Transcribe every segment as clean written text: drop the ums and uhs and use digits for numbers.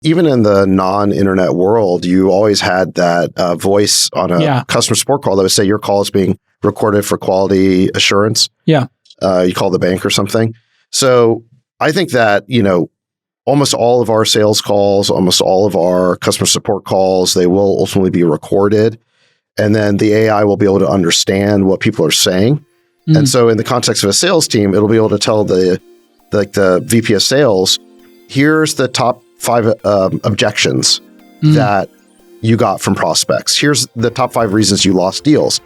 even in the non-internet world, you always had that voice on a customer support call that would say your call is being recorded for quality assurance. Yeah. You call the bank or something. So I think that, almost all of our sales calls, almost all of our customer support calls, they will ultimately be recorded. And then the AI will be able to understand what people are saying. And so in the context of a sales team, it'll be able to tell the VP of sales, here's the top 5 objections that you got from prospects. Here's the top 5 reasons you lost deals.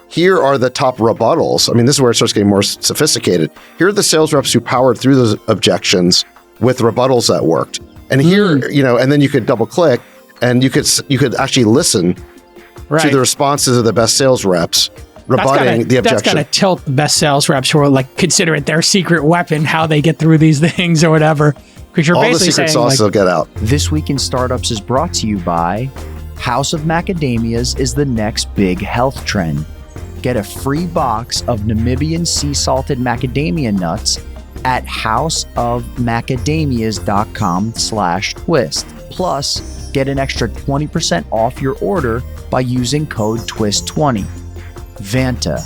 Here are the top rebuttals. I mean, this is where it starts getting more sophisticated. Here are the sales reps who powered through those objections with rebuttals that worked. And here, and then you could double click and you could actually listen to the responses of the best sales reps rebutting the objection. That's going to tilt the best sales reps who are consider it their secret weapon, how they get through these things or whatever. Because you're all basically the secret sauce will get out. This Week in Startups is brought to you by House of Macadamias is the next big health trend. Get a free box of Namibian sea salted macadamia nuts at houseofmacadamias.com/twist. Plus, get an extra 20% off your order by using code TWIST20. Vanta.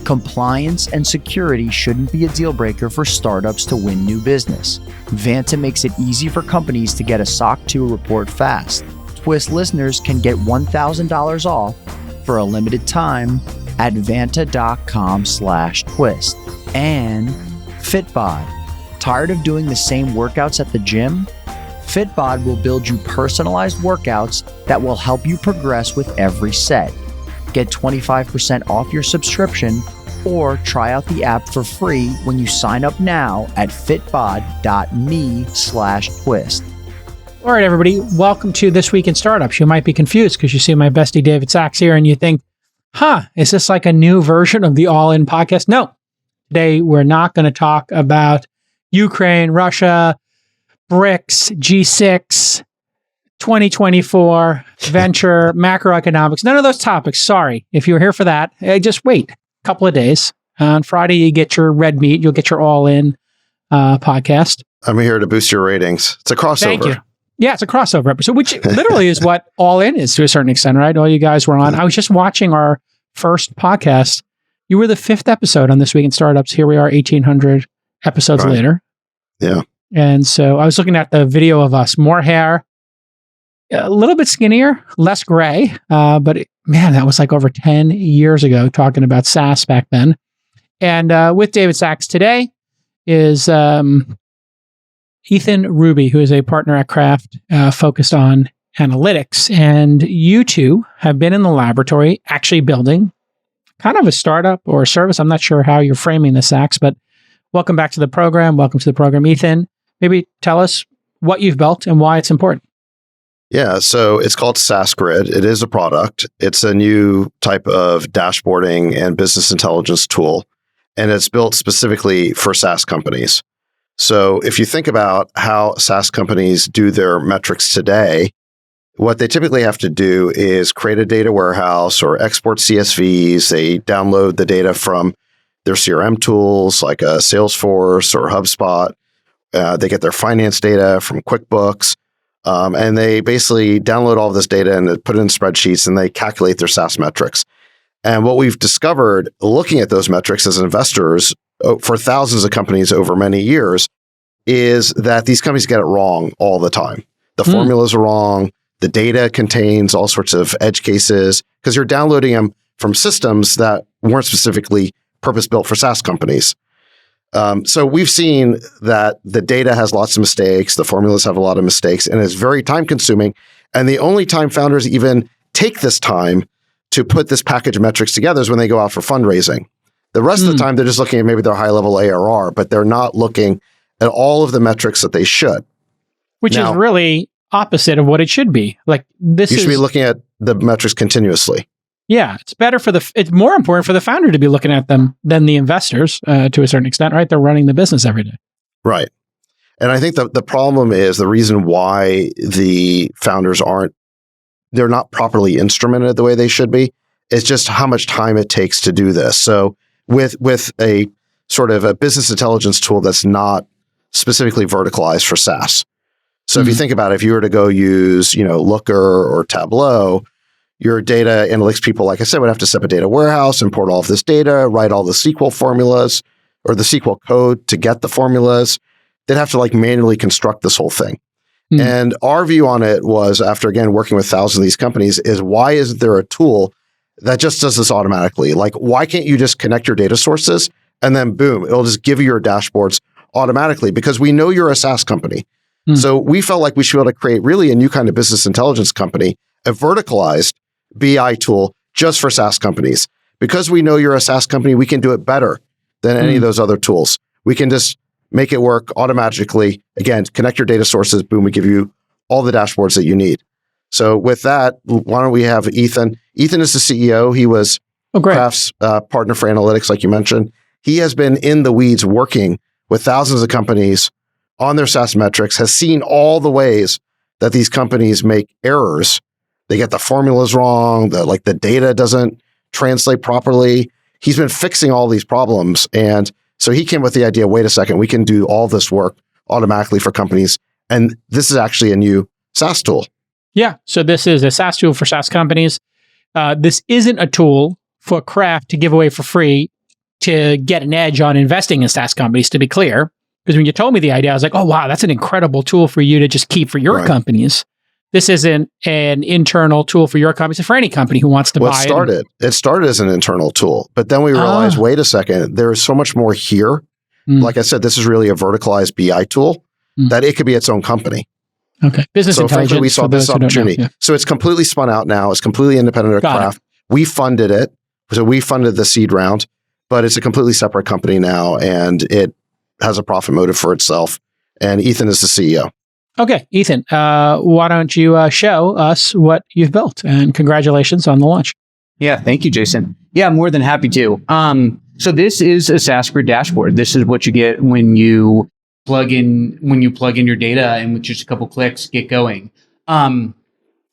Compliance and security shouldn't be a deal breaker for startups to win new business. Vanta makes it easy for companies to get a SOC 2 report fast. Twist listeners can get $1,000 off for a limited time at vanta.com/twist. And Fitbod. Tired of doing the same workouts at the gym? Fitbod will build you personalized workouts that will help you progress with every set. Get 25% off your subscription or try out the app for free when you sign up now at fitbod.me/twist. All right, everybody. Welcome to This Week in Startups. You might be confused because you see my bestie David Sachs here and you think, is this like a new version of the All In podcast? No. Today, we're not going to talk about Ukraine, Russia, BRICS, G6, 2024, venture, macroeconomics, none of those topics. Sorry. If you were here for that, just wait a couple of days. On Friday, you get your red meat. You'll get your All In podcast. I'm here to boost your ratings. It's a crossover. Thank you. Yeah, it's a crossover episode, which literally is what All In is to a certain extent, right? All you guys were on. I was just watching our first podcast. You were the 5th episode on This Week in Startups. Here we are 1,800 episodes later. Yeah. And so I was looking at the video of us, more hair, a little bit skinnier, less gray. But man, that was like over 10 years ago talking about SaaS back then. And with David Sachs today is Ethan Ruby, who is a partner at Craft focused on analytics. And you two have been in the laboratory actually building kind of a startup or a service. I'm not sure how you're framing this, Sachs, but welcome back to the program. Welcome to the program, Ethan. Maybe tell us what you've built and why it's important. Yeah, so it's called SaaSGrid. It is a product. It's a new type of dashboarding and business intelligence tool, and it's built specifically for SaaS companies. So if you think about how SaaS companies do their metrics today, what they typically have to do is create a data warehouse or export CSVs. They download the data from their CRM tools like a Salesforce or HubSpot. They get their finance data from QuickBooks. And they basically download all of this data and put it in spreadsheets and they calculate their SaaS metrics. And what we've discovered looking at those metrics as investors for thousands of companies over many years is that these companies get it wrong all the time. The formulas are wrong. The data contains all sorts of edge cases because you're downloading them from systems that weren't specifically purpose-built for SaaS companies. So we've seen that the data has lots of mistakes, the formulas have a lot of mistakes, and it's very time-consuming. And the only time founders even take this time to put this package of metrics together is when they go out for fundraising. The rest of the time, they're just looking at maybe their high-level ARR, but they're not looking at all of the metrics that they should. Which is really opposite of what it should be. Like this, you should be looking at the metrics continuously. Yeah, it's more important for the founder to be looking at them than the investors to a certain extent, right? They're running the business every day. Right. And I think the problem is the reason why the founders they're not properly instrumented the way they should be is just how much time it takes to do this. So with a sort of a business intelligence tool that's not specifically verticalized for SaaS. So if you think about it, if you were to go use, Looker or Tableau, your data analytics people, like I said, would have to set up a data warehouse, import all of this data, write all the SQL formulas or the SQL code to get the formulas. They'd have to manually construct this whole thing. And our view on it was, after again working with thousands of these companies, is why isn't there a tool that just does this automatically? Why can't you just connect your data sources and then boom, it'll just give you your dashboards automatically? Because we know you're a SaaS company. So we felt like we should be able to create really a new kind of business intelligence company, a verticalized BI tool just for SaaS companies. Because we know you're a SaaS company, we can do it better than any of those other tools. We can just make it work automatically. Again, connect your data sources, boom, we give you all the dashboards that you need. So with that, why don't we have Ethan? Ethan is the CEO. He was Kraft's partner for analytics, like you mentioned. He has been in the weeds working with thousands of companies on their SaaS metrics, has seen all the ways that these companies make errors. They get the formulas wrong, the data doesn't translate properly. He's been fixing all these problems. And so he came with the idea, wait a second, we can do all this work automatically for companies. And this is actually a new SaaS tool. Yeah. So this is a SaaS tool for SaaS companies. This isn't a tool for Kraft to give away for free to get an edge on investing in SaaS companies, to be clear. Because when you told me the idea, I was like, oh, wow, that's an incredible tool for you to just keep for your companies. This isn't an internal tool for your company. It's for any company who wants to buy it. It started as an internal tool, but then we realized, wait a second, there's so much more here. Like I said, this is really a verticalized BI tool that it could be its own company. Okay. Business intelligence. So frankly, we saw this opportunity. So it's completely spun out now. It's completely independent of Kraft. We funded it. So we funded the seed round, but it's a completely separate company now, and it has a profit motive for itself. And Ethan is the CEO. Okay, Ethan, why don't you show us what you've built? And congratulations on the launch. Yeah, thank you, Jason. Yeah, I'm more than happy to. So this is a SaaSGrid dashboard. This is what you get when you plug in your data, and with just a couple clicks, get going. And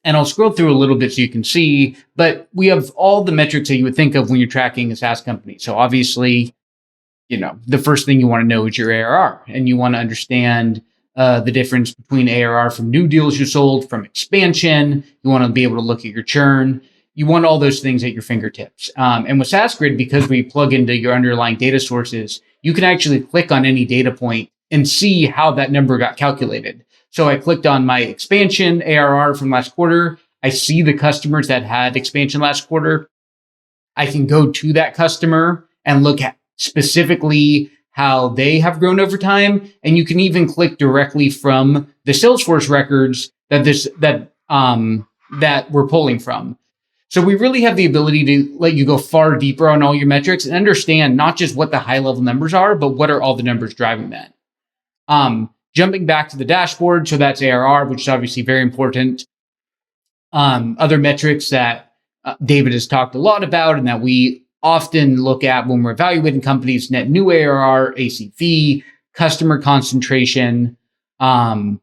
I'll scroll through a little bit so you can see, but we have all the metrics that you would think of when you're tracking a SaaS company. So obviously, the first thing you want to know is your ARR, and you want to understand the difference between ARR from new deals you sold, from expansion. You want to be able to look at your churn. You want all those things at your fingertips. And with SaaSGrid, because we plug into your underlying data sources, you can actually click on any data point and see how that number got calculated. So I clicked on my expansion ARR from last quarter. I see the customers that had expansion last quarter. I can go to that customer and look at specifically how they have grown over time. And you can even click directly from the Salesforce records that we're pulling from. So we really have the ability to let you go far deeper on all your metrics and understand not just what the high level numbers are, but what are all the numbers driving that. Jumping back to the dashboard. So that's ARR, which is obviously very important. Other metrics that David has talked a lot about and that we often look at when we're evaluating companies: net new ARR, ACV, customer concentration. A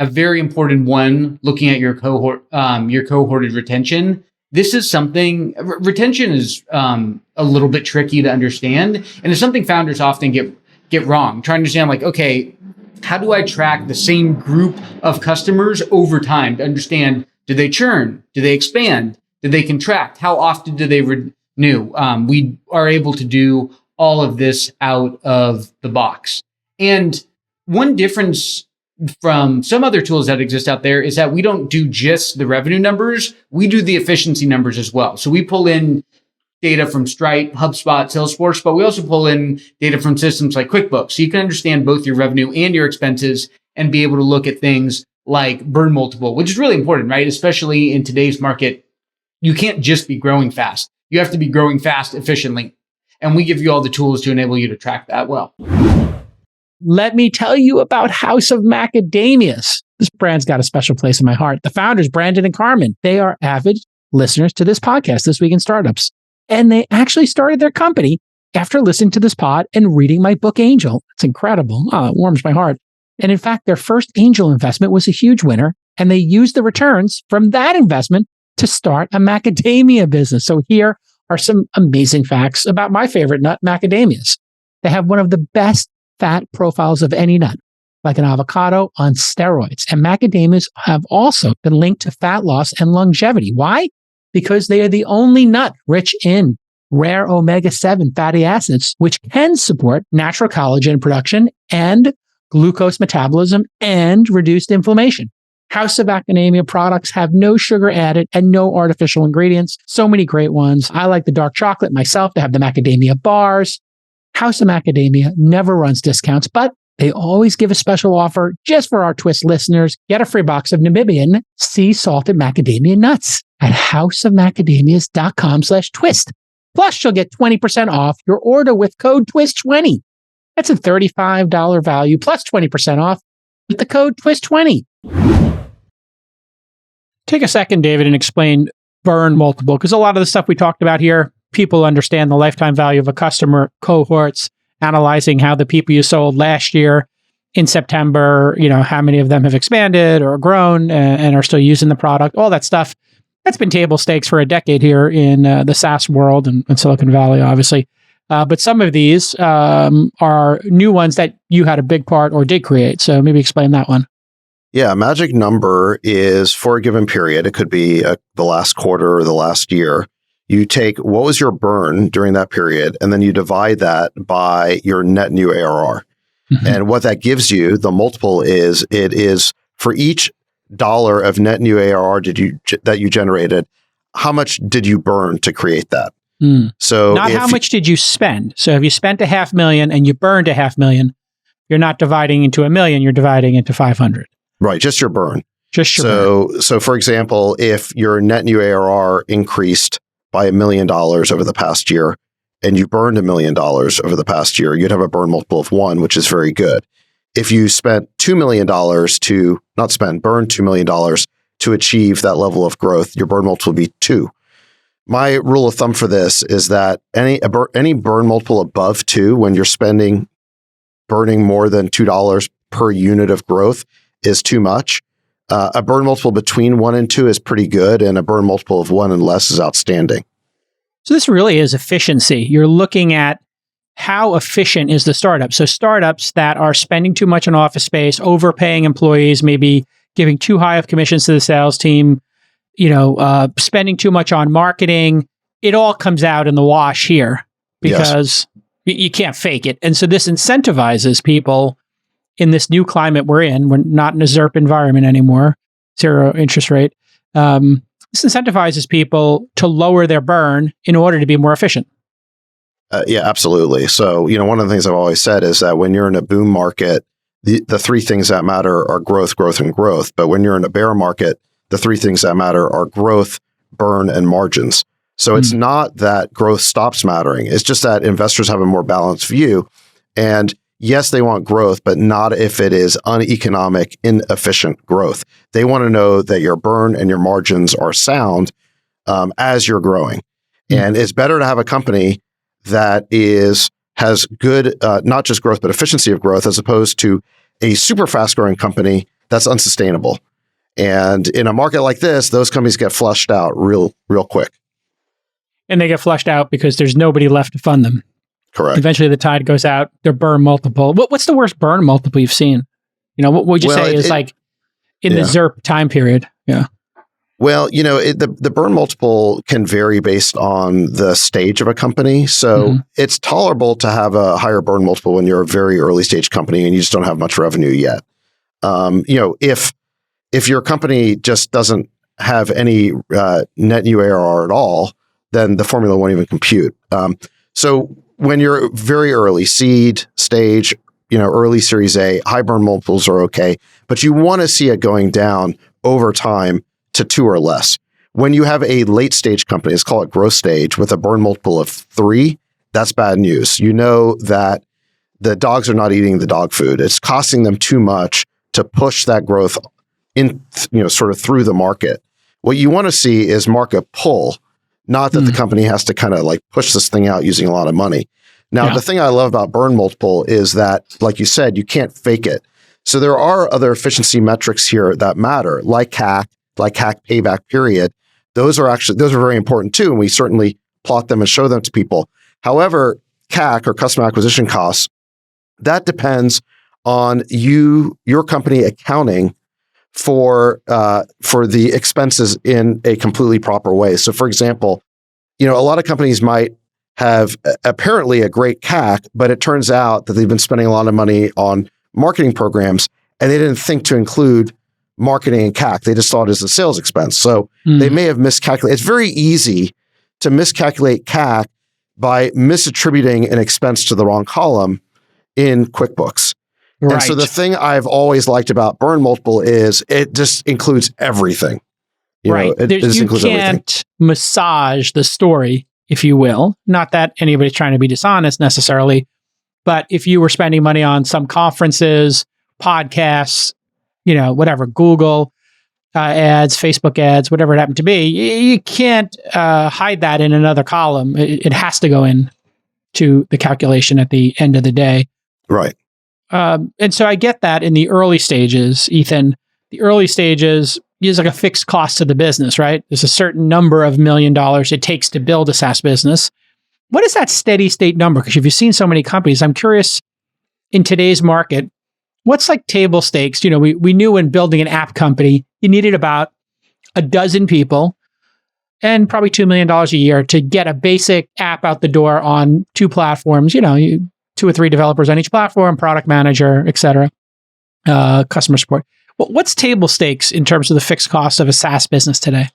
very important one, looking at your cohorted retention. This is something, retention is a little bit tricky to understand, and it's something founders often get wrong. Trying to understand, okay, how do I track the same group of customers over time to understand, do they churn? Do they expand? Do they contract? How often do they renew? We are able to do all of this out of the box. And one difference from some other tools that exist out there is that we don't do just the revenue numbers. We do the efficiency numbers as well. So we pull in data from Stripe, HubSpot, Salesforce, but we also pull in data from systems like QuickBooks. So you can understand both your revenue and your expenses and be able to look at things like burn multiple, which is really important, right? Especially in today's market. You can't just be growing fast. You have to be growing fast efficiently. And we give you all the tools to enable you to track that well. Let me tell you about House of Macadamias. This brand's got a special place in my heart. The founders, Brandon and Carmen, they are avid listeners to this podcast, This Week in Startups. And they actually started their company after listening to this pod and reading my book, Angel. It's incredible. Oh, it warms my heart. And in fact, their first angel investment was a huge winner. And they used the returns from that investment to start a macadamia business. So here are some amazing facts about my favorite nut, macadamias. They have one of the best fat profiles of any nut. like an avocado on steroids. And macadamias have also been linked to fat loss and longevity. Why? Because they are the only nut rich in rare omega-7 fatty acids, which can support natural collagen production and glucose metabolism and reduced inflammation. House of Macadamia products have no sugar added and no artificial ingredients. So many great ones. I like the dark chocolate myself. They have the macadamia bars. House of Macadamia never runs discounts, but they always give a special offer just for our Twist listeners. Get a free box of Namibian sea salted macadamia nuts at houseofmacadamias.com/twist. Plus, you'll get 20% off your order with code TWIST20. That's a $35 value plus 20% off with the code TWIST20. Take a second, David, and explain burn multiple, because a lot of the stuff we talked about here, people understand the lifetime value of a customer, cohorts, analyzing how the people you sold last year in September, how many of them have expanded or grown and are still using the product, all that stuff. That's been table stakes for a decade here in the SaaS world and Silicon Valley, obviously. But some of these are new ones that you had a big part or did create. So maybe explain that one. Yeah, magic number is for a given period. It could be the last quarter or the last year. You take what was your burn during that period, and then you divide that by your net new ARR. Mm-hmm. And what that gives you, the multiple it is for each dollar of net new ARR that you generated, how much did you burn to create that? So not how much did you spend. So if you spent $500,000 and you burned $500,000, you're not dividing into $1 million, you're dividing into 500. Right, just your burn. Burn. So for example, if your net new ARR increased by $1 million over the past year, and you burned $1 million over the past year, you'd have a burn multiple of 1, which is very good. If you spent $2 million burned $2 million to achieve that level of growth, your burn multiple would be 2. My rule of thumb for this is that any burn multiple above 2, when you're burning more than $2 per unit of growth, is too much. A burn multiple between 1 and 2 is pretty good, and a burn multiple of 1 and less is outstanding. So this really is efficiency. You're looking at how efficient is the startup. So startups that are spending too much on office space, overpaying employees, maybe giving too high of commissions to the sales team, spending too much on marketing, it all comes out in the wash here because you can't fake it. And so this incentivizes people in this new climate we're in. We're not in a ZIRP environment anymore, 0 interest rate. This incentivizes people to lower their burn in order to be more efficient. Yeah, absolutely. So, one of the things I've always said is that when you're in a boom market, the 3 things that matter are growth, growth, and growth. But when you're in a bear market, the 3 things that matter are growth, burn, and margins. So it's not that growth stops mattering. It's just that investors have a more balanced view. And yes, they want growth, but not if it is uneconomic, inefficient growth. They want to know that your burn and your margins are sound as you're growing. And it's better to have a company that has good, not just growth, but efficiency of growth, as opposed to a super fast growing company that's unsustainable. And in a market like this, those companies get flushed out real quick. And they get flushed out because there's nobody left to fund them. Correct. Eventually the tide goes out, their burn multiple. What's the worst burn multiple you've seen? What would you say is the ZIRP time period? Yeah. Well, the burn multiple can vary based on the stage of a company. So it's tolerable to have a higher burn multiple when you're a very early stage company and you just don't have much revenue yet. If your company just doesn't have any net new ARR at all, then the formula won't even compute. So when you're very early, seed stage, early Series A, high burn multiples are okay, but you want to see it going down over time to 2 or less. When you have a late stage company, let's call it growth stage, with a burn multiple of 3, that's bad news. You know that the dogs are not eating the dog food. It's costing them too much to push that growth in, sort of through the market. What you want to see is market pull, not that the company has to kind of like push this thing out using a lot of money. Now, the thing I love about burn multiple is that, like you said, you can't fake it. So there are other efficiency metrics here that matter, like CAC, like CAC payback period. Those are very important too. And we certainly plot them and show them to people. However, CAC, or customer acquisition costs, that depends on your company accounting for the expenses in a completely proper way. So, for example, a lot of companies might have apparently a great CAC, but it turns out that they've been spending a lot of money on marketing programs, and they didn't think to include marketing and CAC. They just thought it as a sales expense. So they may have miscalculated. It's very easy to miscalculate CAC by misattributing an expense to the wrong column in QuickBooks. Right. And so the thing I've always liked about burn multiple is it just includes everything. You can't massage the story, if you will. Not that anybody's trying to be dishonest necessarily, but if you were spending money on some conferences, podcasts, whatever, Google ads, Facebook ads, whatever it happened to be, you can't hide that in another column. It has to go in to the calculation at the end of the day. Right. And so I get that in the early stages, Ethan. The early stages is like a fixed cost to the business, right? There's a certain number of $1 million it takes to build a SaaS business. What is that steady state number? Because if you've seen so many companies, I'm curious in today's market, what's like table stakes? We knew when building an app company, you needed about a dozen people and probably $2 million a year to get a basic app out the door on 2 platforms, 2 or 3 developers on each platform, product manager, et cetera, customer support. What's table stakes in terms of the fixed cost of a SaaS business today?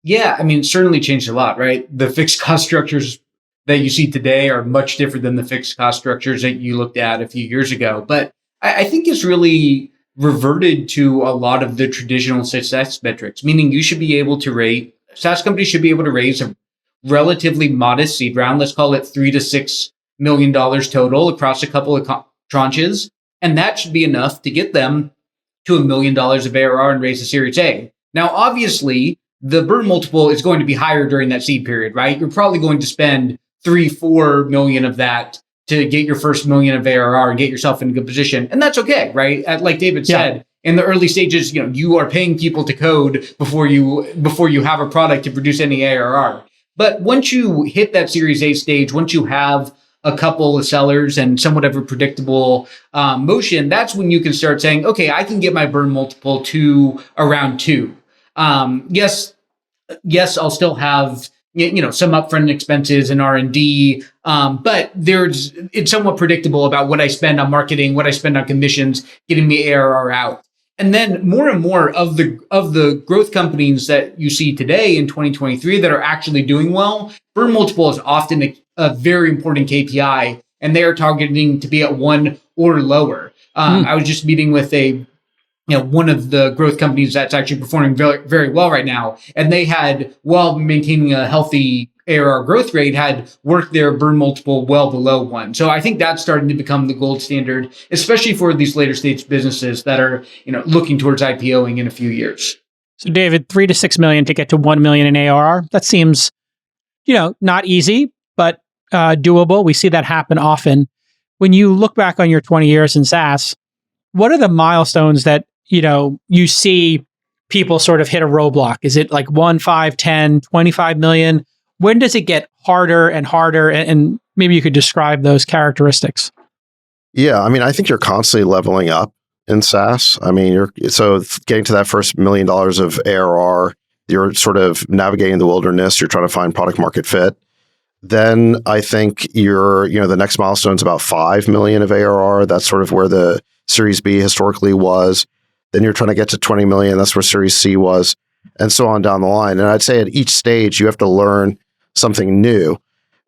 Yeah, it's certainly changed a lot, right? The fixed cost structures that you see today are much different than the fixed cost structures that you looked at a few years ago. But I think it's really reverted to a lot of the traditional success metrics, meaning you should be able to SaaS companies should be able to raise a relatively modest seed round. Let's call it $3 to $6 million total across a couple of tranches. And that should be enough to get them to $1 million of ARR and raise a Series A. Now, obviously, the burn multiple is going to be higher during that seed period, right? You're probably going to spend 3-4 million of that to get your first $1 million of ARR and get yourself in a good position. And that's okay, right? Like David said, in the early stages, you are paying people to code before you have a product to produce any ARR. But once you hit that Series A stage, once you have a couple of sellers and somewhat of a predictable motion, that's when you can start saying, okay, I can get my burn multiple to around 2. Yes, I'll still have some upfront expenses and R&D, but it's somewhat predictable about what I spend on marketing, what I spend on commissions, getting the ARR out. And then more and more of the growth companies that you see today in 2023 that are actually doing well, burn multiple is often a very important KPI, and they are targeting to be at 1 or lower. I was just meeting with one of the growth companies that's actually performing very, very well right now, and they had, while maintaining a healthy ARR growth rate, had worked their burn multiple well below 1. So I think that's starting to become the gold standard, especially for these later stage businesses that are, looking towards IPOing in a few years. So David, 3 to 6 million to get to 1 million in ARR. That seems, not easy, but doable. We see that happen often. When you look back on your 20 years in SaaS, what are the milestones that, you see people sort of hit a roadblock? Is it like 1, 5, 10, 25 million? When does it get harder and harder? And maybe you could describe those characteristics. Yeah, I think you're constantly leveling up in SaaS. So getting to that first $1 million of ARR, you're sort of navigating the wilderness. You're trying to find product market fit. Then I think the next milestone is about 5 million of ARR. That's sort of where the Series B historically was. Then you're trying to get to 20 million. That's where Series C was, and so on down the line. And I'd say at each stage, you have to learn something new.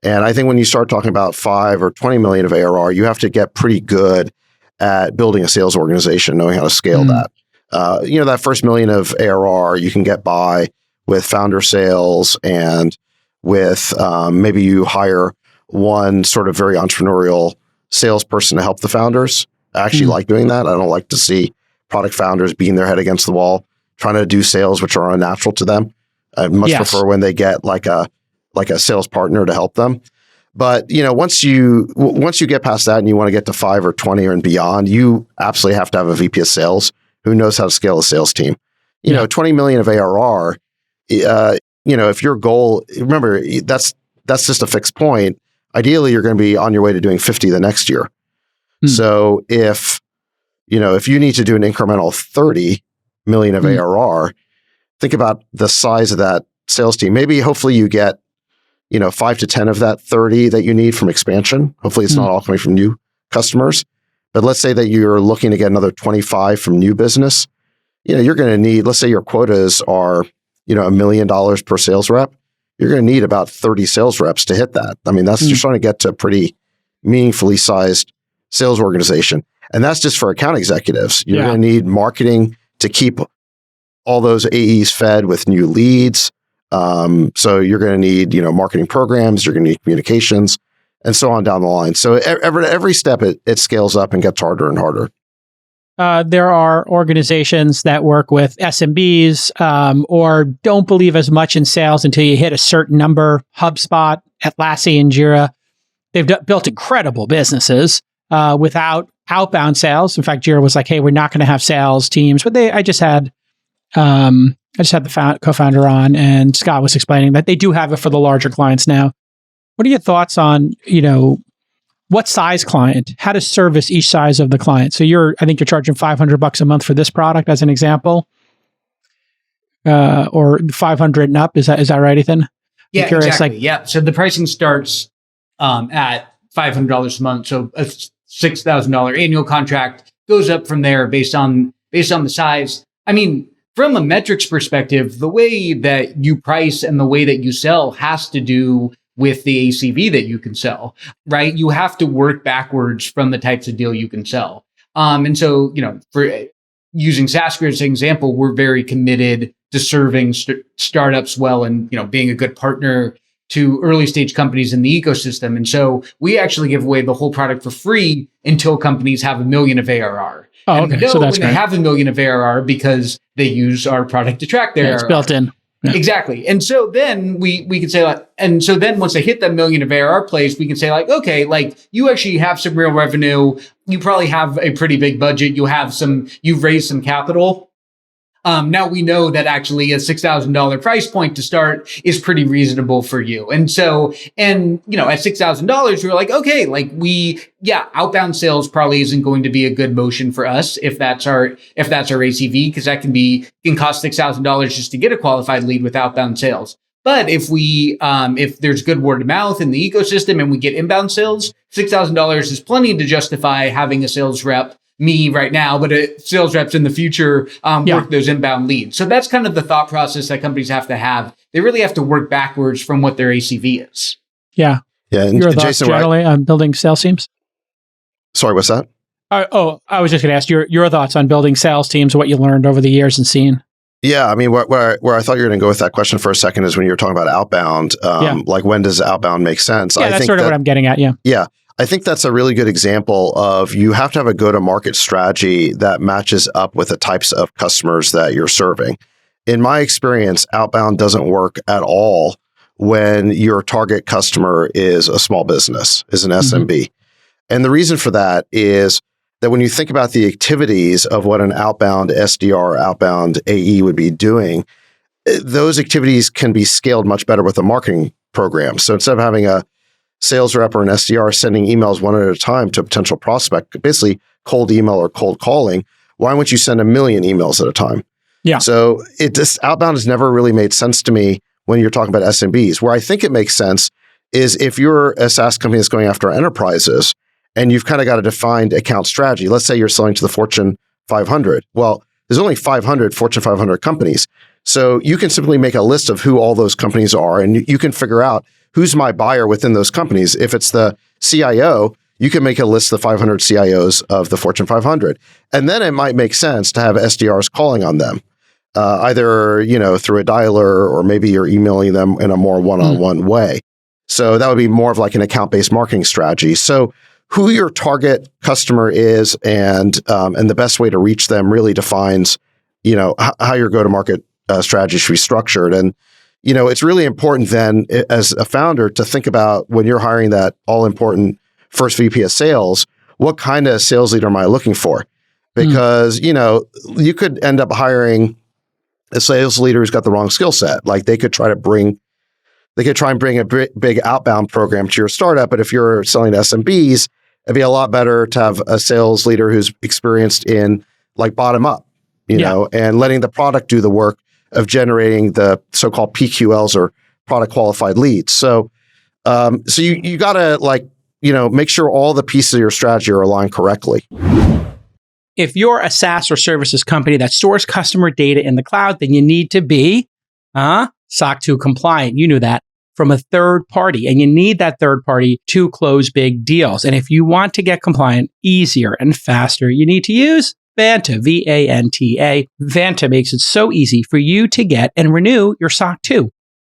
And I think when you start talking about 5 or 20 million of ARR, you have to get pretty good at building a sales organization, knowing how to scale that. That first $1 million of ARR, you can get by with founder sales and with maybe you hire one sort of very entrepreneurial salesperson to help the founders. I actually like doing that. I don't like to see product founders beating their head against the wall, trying to do sales which are unnatural to them. I much prefer when they get like a sales partner to help them. But once you get past that and you want to get to 5 or 20 and beyond, you absolutely have to have a VP of sales who knows how to scale a sales team. 20 million of ARR. If your goal, remember that's just a fixed point. Ideally, you're going to be on your way to doing 50 the next year. So if you need to do an incremental 30 million of ARR, think about the size of that sales team. Maybe hopefully you get 5 to 10 of that 30 that you need from expansion. Hopefully it's not all coming from new customers. But let's say that you're looking to get another 25 from new business. You're going to need, let's say your quotas are, $1 million per sales rep. You're going to need about 30 sales reps to hit that. I mean, that's just trying to get to a pretty meaningfully sized sales organization. And that's just for account executives. You're going to need marketing to keep all those AEs fed with new leads. So you're going to need, marketing programs, you're going to need communications, and so on down the line. So every step it scales up and gets harder and harder. There are organizations that work with SMBs or don't believe as much in sales until you hit a certain number. HubSpot, Atlassian, and Jira, they've built incredible businesses without outbound sales. In fact, Jira was like, "Hey, we're not going to have sales teams." But I just had the co-founder on, and Scott was explaining that they do have it for the larger clients now. What are your thoughts on what size client, how to service each size of the client? So I think you're charging $500 a month for this product as an example, or 500 and up. Is that right, Ethan? Yeah, exactly. So the pricing starts at $500 a month. So a $6,000 annual contract goes up from there based on the size. I mean, from a metrics perspective, the way that you price and the way that you sell has to do with the ACV that you can sell, right? You have to work backwards from the types of deal you can sell. And so, for using SaaSGrid as an example, we're very committed to serving startups well and, being a good partner to early stage companies in the ecosystem. And so we actually give away the whole product for free until companies have 1 million of ARR. Oh, okay. And So that's when they have 1 million of ARR because they use our product to track their it's ARR. built in. Yeah. Exactly. And so then we can say once they hit that 1 million of ARR place, we can say okay, you actually have some real revenue. You probably have a pretty big budget. You've raised some capital. Now we know that actually a $6,000 price point to start is pretty reasonable for you. And so, at $6,000, we're like, okay, outbound sales probably isn't going to be a good motion for us if that's our ACV, because that can cost $6,000 just to get a qualified lead with outbound sales. But if there's good word of mouth in the ecosystem and we get inbound sales, $6,000 is plenty to justify having a sales rep, me right now, but sales reps in the future work those inbound leads. So that's kind of the thought process that companies have to have. They really have to work backwards from what their ACV is. Yeah. Yeah. And your thoughts Jason, generally on building sales teams? Sorry, what's that? I was just going to ask your thoughts on building sales teams, what you learned over the years and seen. Yeah, I mean, where I thought you were going to go with that question for a second is when you were talking about outbound. Like, when does outbound make sense? Yeah, that's sort of what I'm getting at. Yeah. Yeah. I think that's a really good example of you have to have a go-to-market strategy that matches up with the types of customers that you're serving. In my experience, outbound doesn't work at all when your target customer is a small business, is an SMB. And the reason for that is that when you think about the activities of what an outbound SDR, outbound AE would be doing, those activities can be scaled much better with a marketing program. So instead of having a sales rep or an SDR sending emails one at a time to a potential prospect, basically cold email or cold calling, why wouldn't you send 1 million emails at a time? Yeah. So outbound has never really made sense to me when you're talking about SMBs. Where I think it makes sense is if you're a SaaS company that's going after enterprises and you've kind of got a defined account strategy. Let's say you're selling to the Fortune 500. Well, there's only 500 Fortune 500 companies. So you can simply make a list of who all those companies are, and you can figure out who's my buyer within those companies. If it's the CIO, you can make a list of the 500 CIOs of the Fortune 500. And then it might make sense to have SDRs calling on them, either through a dialer or maybe you're emailing them in a more one-on-one way. So that would be more of like an account-based marketing strategy. So who your target customer is and the best way to reach them really defines, how your go-to-market strategy should be structured. And it's really important then as a founder to think about when you're hiring that all-important first VP of sales, what kind of sales leader am I looking for? Because, you could end up hiring a sales leader who's got the wrong skill set. Like they could try and bring a big outbound program to your startup, but if you're selling to SMBs It'd be a lot better to have a sales leader who's experienced in like bottom up, you know, and letting the product do the work of generating the so-called PQLs or product qualified leads. So, so you got to like, you know, make sure all the pieces of your strategy are aligned correctly. If you're a SaaS or services company that stores customer data in the cloud, then you need to be SOC 2 compliant. You knew that, from a third party. And you need that third party to close big deals. And if you want to get compliant easier and faster, you need to use Vanta, V-A-N-T-A. Vanta makes it so easy for you to get and renew your SOC 2.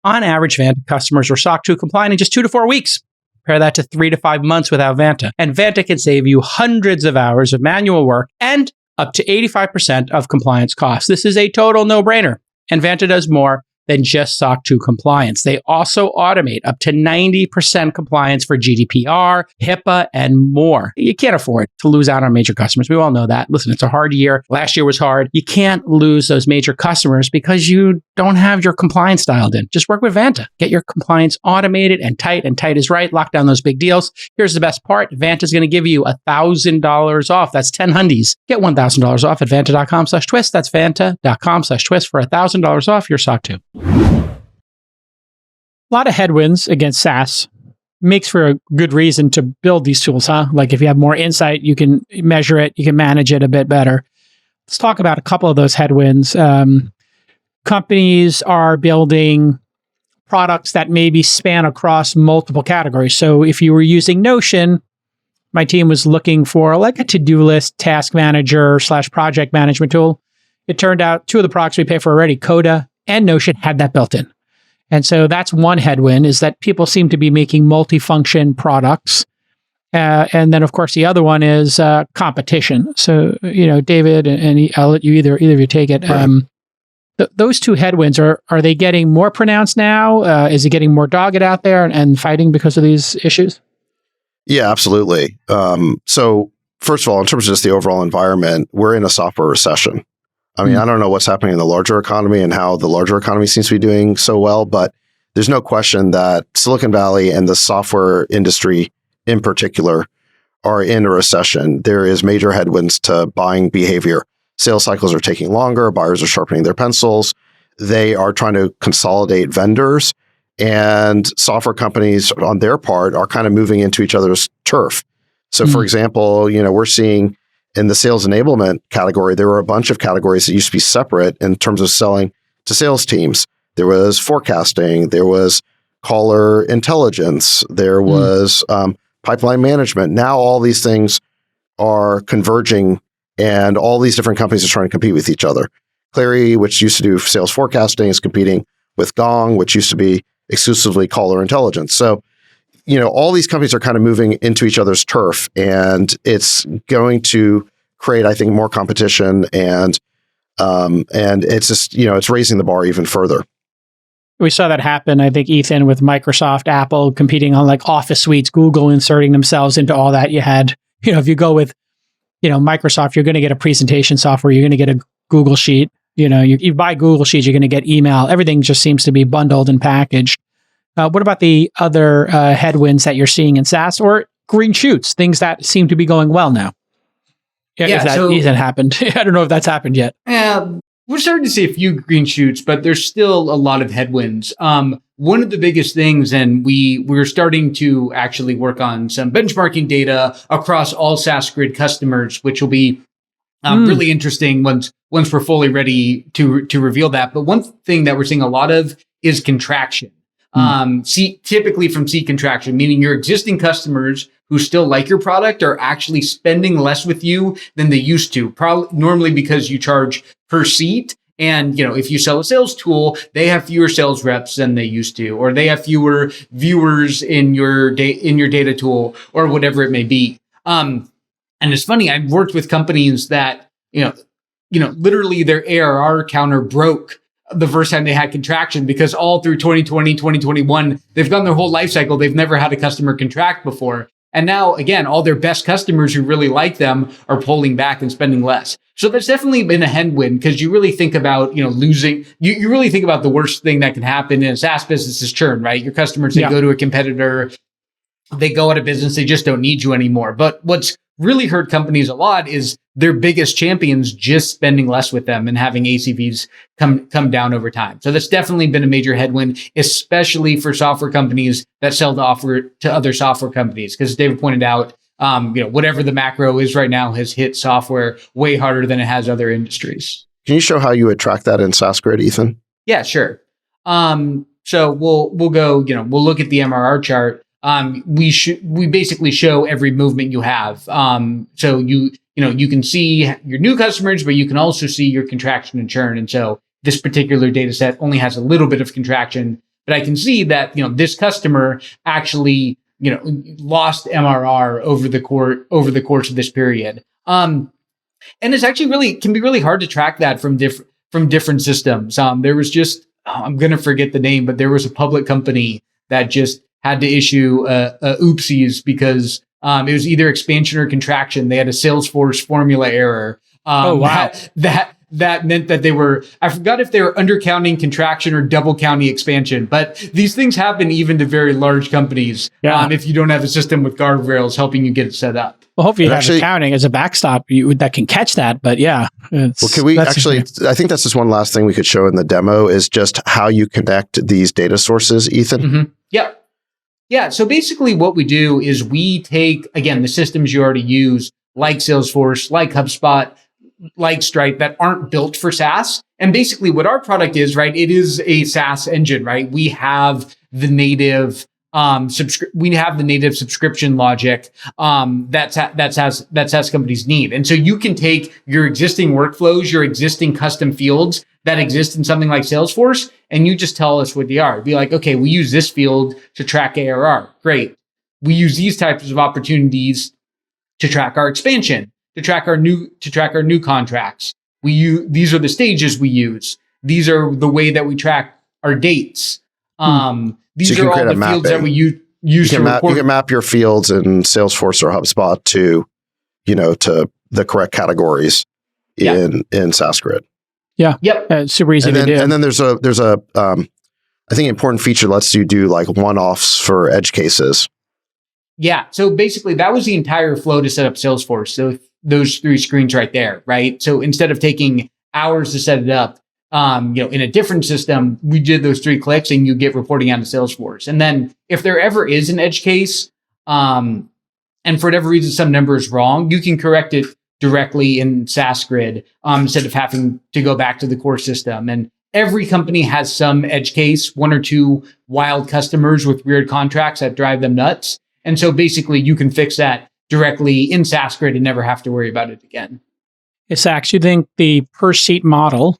On average, Vanta customers are SOC 2 compliant in just 2 to 4 weeks. Compare that to 3 to 5 months without Vanta. And Vanta can save you hundreds of hours of manual work and up to 85% of compliance costs. This is a total no-brainer. And Vanta does more than just SOC 2 compliance. They also automate up to 90% compliance for GDPR, HIPAA, and more. You can't afford to lose out on major customers. We all know that. Listen, it's a hard year. Last year was hard. You can't lose those major customers because you don't have your compliance dialed in. Just work with Vanta. Get your compliance automated and tight is right. Lock down those big deals. Here's the best part. Vanta is going to give you $1,000 off. That's 10 hundies. Get $1,000 off at vanta.com/twist. That's vanta.com/twist for $1,000 off your SOC 2. A lot of headwinds against SaaS. Makes for a good reason to build these tools, huh? Like if you have more insight, you can measure it, you can manage it a bit better. Let's talk about a couple of those headwinds. Companies are building products that maybe span across multiple categories. So if you were using Notion, my team was looking for like a to-do list, task manager / project management tool. It turned out 2 of the products we pay for already, Coda and Notion, had that built in. And so that's one headwind, is that people seem to be making multifunction products. And then, of course, the other one is competition. So, you know, David, and I'll let you either of you take it. Right. Those 2 headwinds, are they getting more pronounced now? Is it getting more dogged out there and fighting because of these issues? Yeah, absolutely. So first of all, in terms of just the overall environment, we're in a software recession. I mean, I don't know what's happening in the larger economy and how the larger economy seems to be doing so well, but there's no question that Silicon Valley and the software industry in particular are in a recession. There is major headwinds to buying behavior. Sales cycles are taking longer. Buyers are sharpening their pencils. They are trying to consolidate vendors, and software companies on their part are kind of moving into each other's turf. So for example, you know, we're seeing in the sales enablement category, there were a bunch of categories that used to be separate in terms of selling to sales teams. There was forecasting, there was caller intelligence, there was pipeline management. Now all these things are converging, and all these different companies are trying to compete with each other. Clary, which used to do sales forecasting, is competing with Gong, which used to be exclusively caller intelligence. So, you know, all these companies are kind of moving into each other's turf, and it's going to create, I think, more competition, and it's just, you know, it's raising the bar even further. We saw that happen, I think, Ethan, with Microsoft, Apple competing on like Office suites, Google inserting themselves into all that. You had, you know, if you go with, you know, Microsoft, you're going to get a presentation software, you're going to get a Google Sheet. You know, you buy Google Sheets, you're going to get email. Everything just seems to be bundled and packaged. What about the other headwinds that you're seeing in SaaS, or green shoots, things that seem to be going well now? If that happened. I don't know if that's happened yet. We're starting to see a few green shoots, but there's still a lot of headwinds. One of the biggest things, and we're starting to actually work on some benchmarking data across all SaaSGrid customers, which will be really interesting once we're fully ready to reveal that. But one thing that we're seeing a lot of is contraction. Typically from seat contraction, meaning your existing customers who still like your product are actually spending less with you than they used to, normally because you charge per seat. And, you know, if you sell a sales tool, they have fewer sales reps than they used to, or they have fewer viewers in your data tool, or whatever it may be. And it's funny, I've worked with companies that, you know, literally their ARR counter broke the first time they had contraction, because all through 2020, 2021, they've gone their whole life cycle. They've never had a customer contract before. And now, again, all their best customers who really like them are pulling back and spending less. So there's definitely been a headwind, because you really think about, you know, losing, you really think about the worst thing that can happen in a SaaS business is churn, right? Your customers, they go to a competitor, they go out of business. They just don't need you anymore. But what's really hurt companies a lot is their biggest champions just spending less with them and having ACVs come down over time. So that's definitely been a major headwind, especially for software companies that sell to other software companies. Because David pointed out, whatever the macro is right now has hit software way harder than it has other industries. Can you show how you would track that in SaaSGrid, Ethan? Yeah, sure. So we'll go, we'll look at the MRR chart. We basically show every movement you have. So you can see your new customers, but you can also see your contraction and churn. And so this particular data set only has a little bit of contraction, but I can see that, this customer actually, lost MRR over the course of this period. And it's actually can be really hard to track that from different systems. There was I'm going to forget the name, but there was a public company that just had to issue oopsies because it was either expansion or contraction. They had a Salesforce formula error. Oh, wow. That meant that I forgot if they were undercounting contraction or double counting expansion, but these things happen even to very large companies. Yeah. If you don't have a system with guardrails helping you get it set up. Well, hopefully you have accounting as a backstop that can catch that. But yeah. Well, can we I think that's just one last thing we could show in the demo is just how you connect these data sources, Ethan. Mm-hmm. Yep. Yeah. So basically what we do is we take, again, the systems you already use, like Salesforce, like HubSpot, like Stripe, that aren't built for SaaS. And basically what our product is, right? It is a SaaS engine, right? We have the native subscription logic that SaaS companies need. And so you can take your existing workflows, your existing custom fields that exist in something like Salesforce, and you just tell us what they are. Be like, okay, we use this field to track ARR. Great. We use these types of opportunities to track our expansion, to track our new contracts. These are the stages we use. These are the way that we track our dates. These are all the fields that we use to report. You can map your fields in Salesforce or HubSpot to the correct categories in SaaSGrid. Yeah. Yep. It's super easy to do. And then there's a I think important feature lets you do like one-offs for edge cases. Yeah. So basically that was the entire flow to set up Salesforce. So those three screens right there, right? So instead of taking hours to set it up, in a different system, we did those 3 clicks and you get reporting out of Salesforce. And then if there ever is an edge case, and for whatever reason, some number is wrong, you can correct it directly in SaaSGrid, instead of having to go back to the core system. And every company has some edge case, 1 or 2 wild customers with weird contracts that drive them nuts. And so basically you can fix that directly in SaaSGrid and never have to worry about it again. Sax, you think the per seat model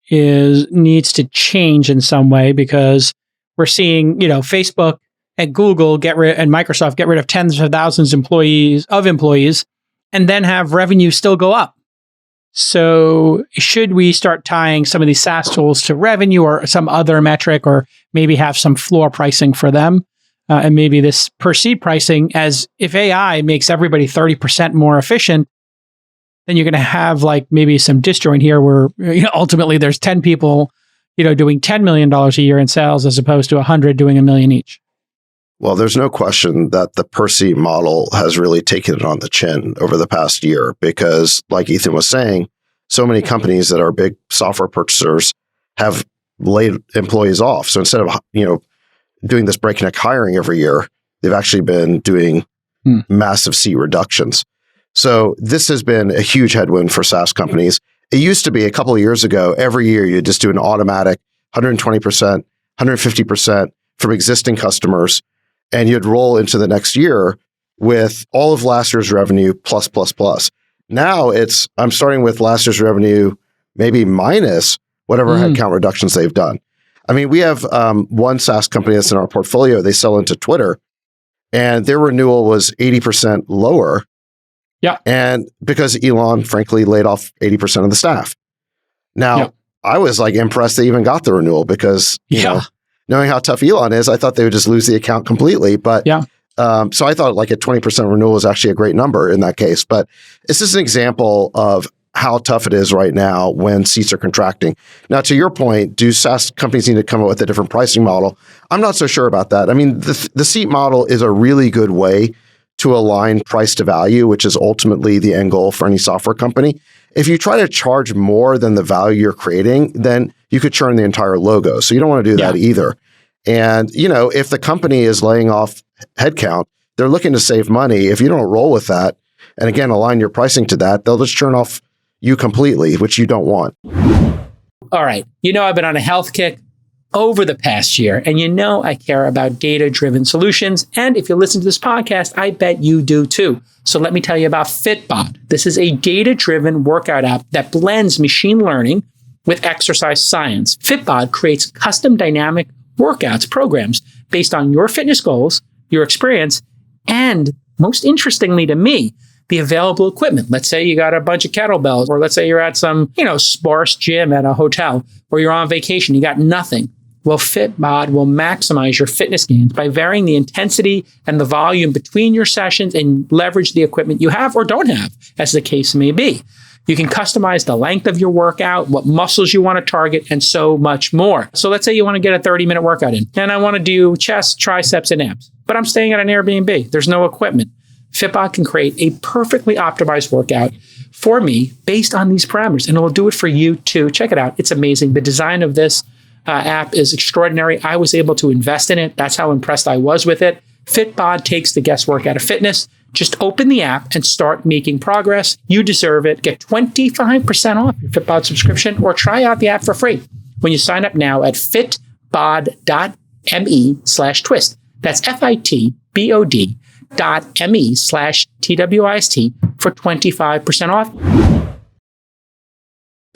needs to change in some way because we're seeing, Facebook and Google and Microsoft get rid of tens of thousands of employees and then have revenue still go up. So should we start tying some of these SaaS tools to revenue or some other metric, or maybe have some floor pricing for them? And maybe this per seat pricing, as if AI makes everybody 30% more efficient, then you're going to have like maybe some disjoint here where ultimately there's 10 people, doing $10 million a year in sales as opposed to 100 doing $1 million each. Well, there's no question that the per seat model has really taken it on the chin over the past year because, like Ethan was saying, so many companies that are big software purchasers have laid employees off. So instead of doing this breakneck hiring every year, they've actually been doing massive seat reductions. So this has been a huge headwind for SaaS companies. It used to be a couple of years ago, every year you just do an automatic 120%, 150% from existing customers, and you'd roll into the next year with all of last year's revenue plus. Now I'm starting with last year's revenue, maybe minus whatever headcount reductions they've done. I mean, we have one SaaS company that's in our portfolio. They sell into Twitter, and their renewal was 80% lower. Yeah. And because Elon, frankly, laid off 80% of the staff. Now, I was like impressed they even got the renewal because, knowing how tough Elon is, I thought they would just lose the account completely. But so I thought like a 20% renewal was actually a great number in that case. But this is an example of how tough it is right now when seats are contracting. Now, to your point, do SaaS companies need to come up with a different pricing model? I'm not so sure about that. I mean, the seat model is a really good way to align price to value, which is ultimately the end goal for any software company. If you try to charge more than the value you're creating, then you could churn the entire logo. So you don't want to do that either. And, if the company is laying off headcount, they're looking to save money. If you don't roll with that, and again, align your pricing to that, they'll just churn off you completely, which you don't want. All right. I've been on a health kick over the past year, and I care about data-driven solutions. And if you listen to this podcast, I bet you do too. So let me tell you about Fitbod. This is a data-driven workout app that blends machine learning with exercise science. Fitbod creates custom dynamic workouts programs based on your fitness goals, your experience, and most interestingly to me, the available equipment. Let's say you got a bunch of kettlebells, or let's say you're at some, sparse gym at a hotel, or you're on vacation, you got nothing. Well, Fitbod will maximize your fitness gains by varying the intensity and the volume between your sessions and leverage the equipment you have or don't have, as the case may be. You can customize the length of your workout, what muscles you want to target, and so much more. So let's say you want to get a 30-minute workout in, and I want to do chest, triceps, and abs, but I'm staying at an Airbnb. There's no equipment. Fitbod can create a perfectly optimized workout for me based on these parameters, and it will do it for you too. Check it out. It's amazing. The design of this app is extraordinary. I was able to invest in it. That's how impressed I was with it. Fitbod takes the guesswork out of fitness. Just open the app and start making progress. You deserve it. Get 25% off your Fitbod subscription or try out the app for free when you sign up now at fitbod.me/twist. That's fitbod.me/TWIST for 25% off.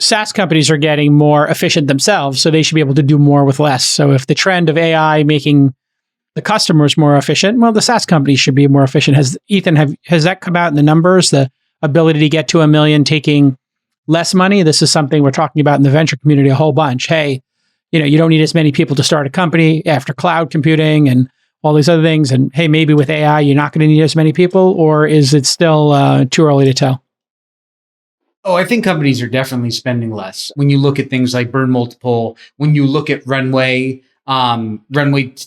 SaaS companies are getting more efficient themselves, so they should be able to do more with less. So if the trend of AI making the customers more efficient, well, the SaaS companies should be more efficient. Has that come out in the numbers? The ability to get to $1 million taking less money? This is something we're talking about in the venture community a whole bunch. Hey, you don't need as many people to start a company after cloud computing and all these other things. And hey, maybe with AI, you're not going to need as many people, or is it still too early to tell? Oh, I think companies are definitely spending less. When you look at things like burn multiple, when you look at runway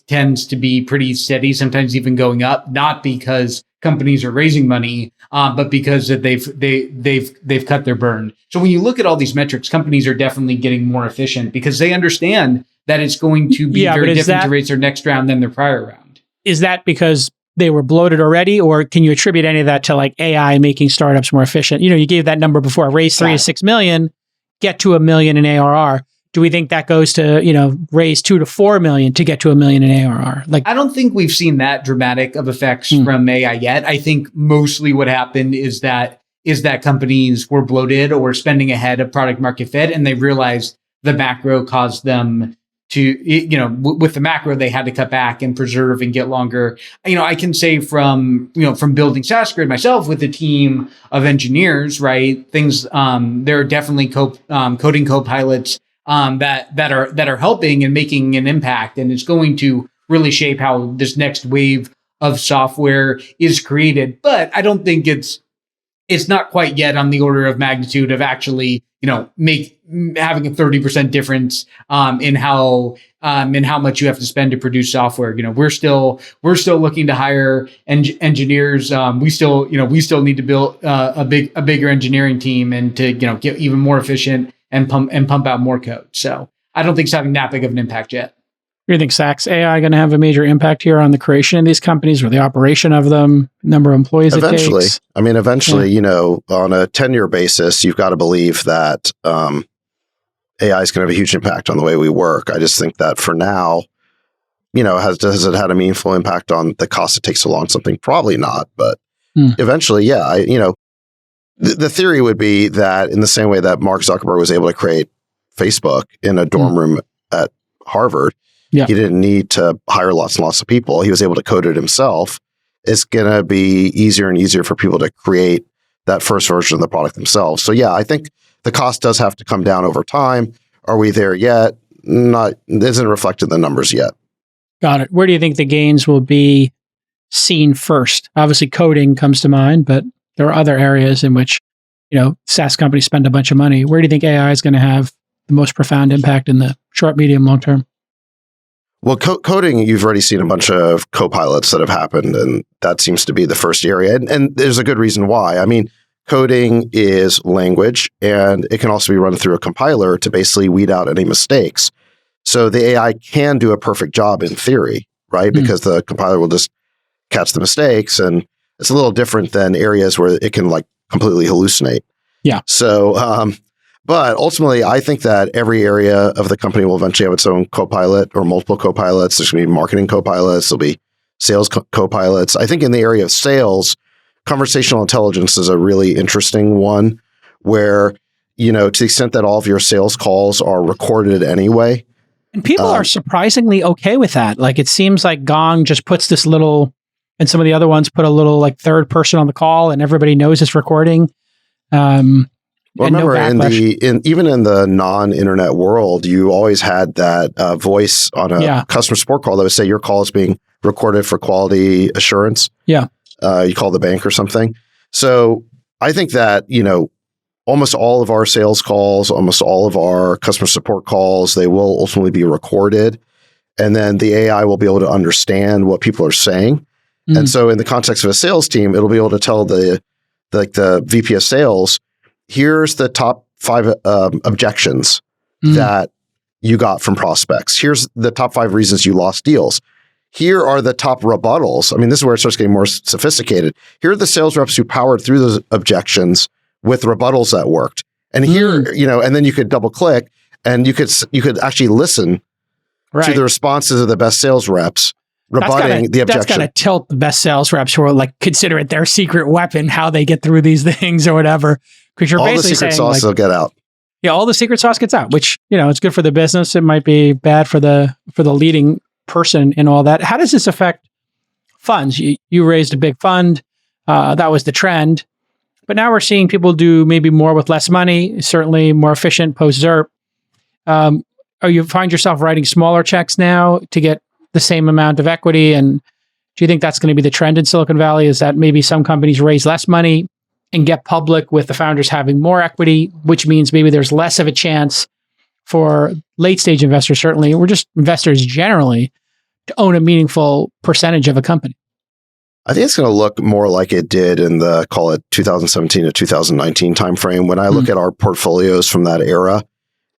tends to be pretty steady, sometimes even going up, not because companies are raising money, but because that they've cut their burn. So when you look at all these metrics, companies are definitely getting more efficient because they understand that it's going to be very different to raise their next round than their prior round. Is that because they were bloated already, or can you attribute any of that to like AI making startups more efficient? You gave that number before, raise 3 to 6 million, get to $1 million in ARR. Do we think that goes to, raise 2 to 4 million to get to $1 million in ARR? I don't think we've seen that dramatic of effects from AI yet. I think mostly what happened is that companies were bloated or spending ahead of product market fit, and they realized the macro caused them to, with the macro, they had to cut back and preserve and get longer. I can say from building SaaSGrid myself with a team of engineers, right? Things, there are definitely coding co-pilots that are helping and making an impact, and it's going to really shape how this next wave of software is created. But I don't think it's not quite yet on the order of magnitude of actually having a 30% difference in how much you have to spend to produce software. We're still looking to hire engineers. We still need to build a bigger engineering team and to get even more efficient and pump out more code. So I don't think it's having that big of an impact yet. Do you think SaaS AI going to have a major impact here on the creation of these companies or the operation of them, number of employees eventually, it takes? Eventually, on a 10-year basis, you've got to believe that AI is going to have a huge impact on the way we work. I just think that for now, has it had a meaningful impact on the cost it takes to launch something? Probably not, but eventually, yeah. The theory would be that in the same way that Mark Zuckerberg was able to create Facebook in a dorm room at Harvard, he didn't need to hire lots and lots of people. He was able to code it himself. It's going to be easier and easier for people to create that first version of the product themselves. So yeah, I think the cost does have to come down over time. Are we there yet? Not, it isn't reflected in the numbers yet. Got it. Where do you think the gains will be seen first? Obviously, coding comes to mind, but there are other areas in which SaaS companies spend a bunch of money. Where do you think AI is going to have the most profound impact in the short, medium, long term? Well, coding, you've already seen a bunch of copilots that have happened, and that seems to be the first area. And there's a good reason why. I mean, coding is language, and it can also be run through a compiler to basically weed out any mistakes. So the AI can do a perfect job in theory, right? Because the compiler will just catch the mistakes, and it's a little different than areas where it can like completely hallucinate. Yeah. So, but ultimately, I think that every area of the company will eventually have its own copilot or multiple copilots. There's going to be marketing copilots. There'll be sales copilots. I think in the area of sales, conversational intelligence is a really interesting one where, to the extent that all of your sales calls are recorded anyway. And people are surprisingly okay with that. Like it seems like Gong just puts this little, and some of the other ones put a little like third person on the call and everybody knows it's recording. Well, remember, even in the non-internet world, you always had that voice on a customer support call that would say your call is being recorded for quality assurance. Yeah. You call the bank or something. So I think that, almost all of our sales calls, almost all of our customer support calls, they will ultimately be recorded. And then the AI will be able to understand what people are saying. And so in the context of a sales team, it'll be able to tell the VP of sales, here's the top 5 objections that you got from prospects. Here's the top 5 reasons you lost deals. Here are the top rebuttals. I mean, this is where it starts getting more sophisticated. Here are the sales reps who powered through those objections with rebuttals that worked. And here, and then you could double click and you could actually listen to the responses of the best sales reps rebutting the objection. That's got to tilt the best sales reps who are like, consider it their secret weapon, how they get through these things or whatever. Because you're all basically the secret saying, sauce will get out. Yeah, all the secret sauce gets out, which, it's good for the business. It might be bad for the leading person and all that. How does this affect funds? You raised a big fund. That was the trend. But now we're seeing people do maybe more with less money, certainly more efficient post ZIRP. You find yourself writing smaller checks now to get the same amount of equity? And do you think that's going to be the trend in Silicon Valley, is that maybe some companies raise less money and get public with the founders having more equity, which means maybe there's less of a chance for late stage investors, certainly, or just investors generally, to own a meaningful percentage of a company? I think it's going to look more like it did in the, call it 2017 to 2019 timeframe. When I look at our portfolios from that era,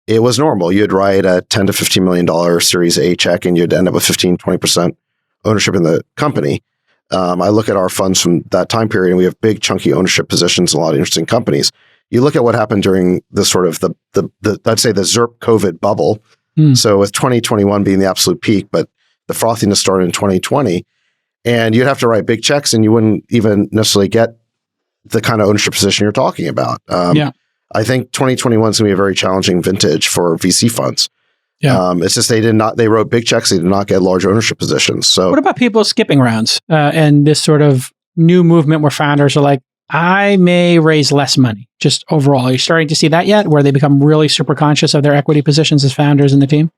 it was normal. You'd write a $10 to $15 million Series A check and you'd end up with 15, 20% ownership in the company. I look at our funds from that time period and we have big chunky ownership positions in a lot of interesting companies. You look at what happened during the sort of the I'd say the ZIRP COVID bubble. So with 2021 being the absolute peak, but the frothiness started in 2020. And you'd have to write big checks and you wouldn't even necessarily get the kind of ownership position you're talking about. I think 2021 is going to be a very challenging vintage for VC funds. It's just they wrote big checks. They did not get large ownership positions. So what about people skipping rounds and this sort of new movement where founders are like, I may raise less money just overall? Are you starting to see that yet, where they become really super conscious of their equity positions as founders in the team?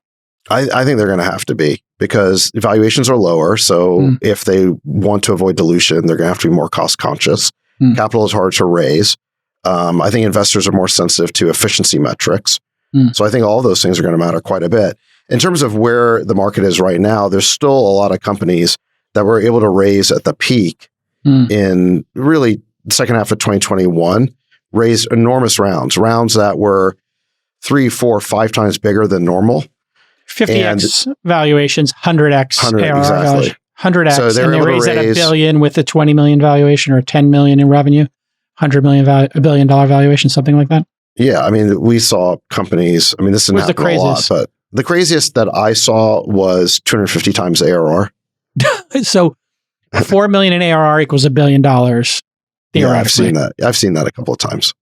I think they're going to have to be, because valuations are lower. So if they want to avoid dilution, they're going to have to be more cost conscious. Capital is hard to raise. I think investors are more sensitive to efficiency metrics. So I think all those things are going to matter quite a bit. In terms of where the market is right now, there's still a lot of companies that were able to raise at the peak in really the second half of 2021, raised enormous rounds that were 3, 4, 5 times bigger than normal. 50x valuations, 100x ARR exactly. 100x, so and they raised at $1 billion with a $20 million valuation or $10 million in revenue, $100 million, $1 billion valuation, something like that. Yeah, I mean, we saw companies. I mean, this didn't happen a lot, but the craziest that I saw was 250 times ARR. So, $4 million in ARR equals $1 billion. Yeah, I've seen that. I've seen that a couple of times.